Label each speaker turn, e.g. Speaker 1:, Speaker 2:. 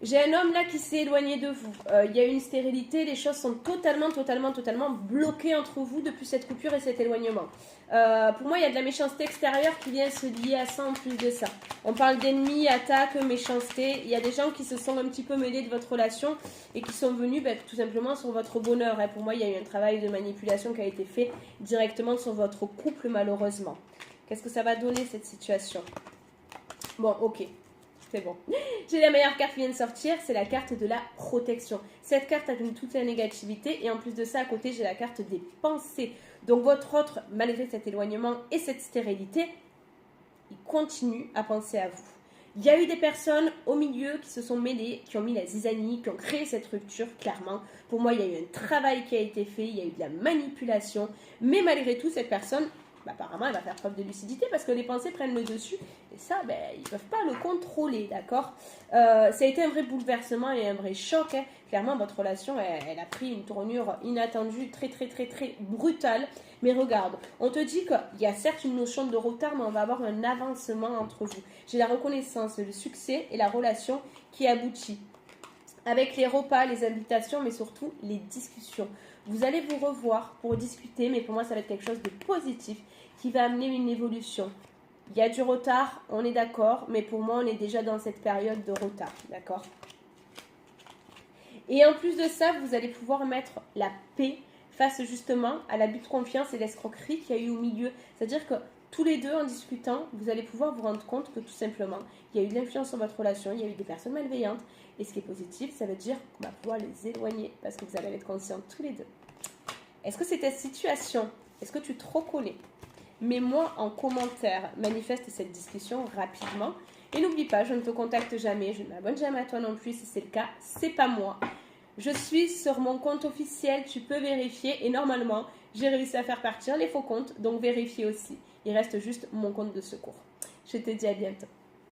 Speaker 1: J'ai un homme là qui s'est éloigné de vous. Il y a une stérilité, les choses sont totalement bloquées entre vous depuis cette coupure et cet éloignement. Pour moi, il y a de la méchanceté extérieure qui vient se lier à ça en plus de ça. On parle d'ennemis, attaques, méchanceté. Il y a des gens qui se sont un petit peu mêlés de votre relation et qui sont venus tout simplement sur votre bonheur. Pour moi, il y a eu un travail de manipulation qui a été fait directement sur votre couple malheureusement. Qu'est-ce que ça va donner cette situation? Bon, ok. C'est bon. J'ai la meilleure carte qui vient de sortir, c'est la carte de la protection. Cette carte a toute la négativité et en plus de ça, à côté, j'ai la carte des pensées. Donc votre autre, malgré cet éloignement et cette stérilité, il continue à penser à vous. Il y a eu des personnes au milieu qui se sont mêlées, qui ont mis la zizanie, qui ont créé cette rupture, clairement. Pour moi, il y a eu un travail qui a été fait, il y a eu de la manipulation. Mais malgré tout, cette personne... apparemment, elle va faire preuve de lucidité parce que les pensées prennent le dessus. Et ça, ils ne peuvent pas le contrôler, d'accord? Ça a été un vrai bouleversement et un vrai choc. Clairement, votre relation, elle a pris une tournure inattendue, très brutale. Mais regarde, on te dit qu'il y a certes une notion de retard, mais on va avoir un avancement entre vous. J'ai la reconnaissance, le succès et la relation qui aboutit. Avec les repas, les invitations, mais surtout les discussions. Vous allez vous revoir pour discuter, mais pour moi, ça va être quelque chose de positif qui va amener une évolution. Il y a du retard, on est d'accord, mais pour moi, on est déjà dans cette période de retard, d'accord? Et en plus de ça, vous allez pouvoir mettre la paix face justement à l'abus de confiance et l'escroquerie qu'il y a eu au milieu. C'est-à-dire que tous les deux, en discutant, vous allez pouvoir vous rendre compte que tout simplement, il y a eu de l'influence sur votre relation, il y a eu des personnes malveillantes. Et ce qui est positif, ça veut dire qu'on va pouvoir les éloigner parce que vous allez être conscients tous les deux. Est-ce que c'est ta situation? Est-ce que tu te reconnais? Mets-moi en commentaire, manifeste cette discussion rapidement. Et n'oublie pas, je ne te contacte jamais, je ne m'abonne jamais à toi non plus si c'est le cas, c'est pas moi. Je suis sur mon compte officiel, tu peux vérifier et normalement, j'ai réussi à faire partir les faux comptes, donc vérifiez aussi. Il reste juste mon compte de secours. Je te dis à bientôt.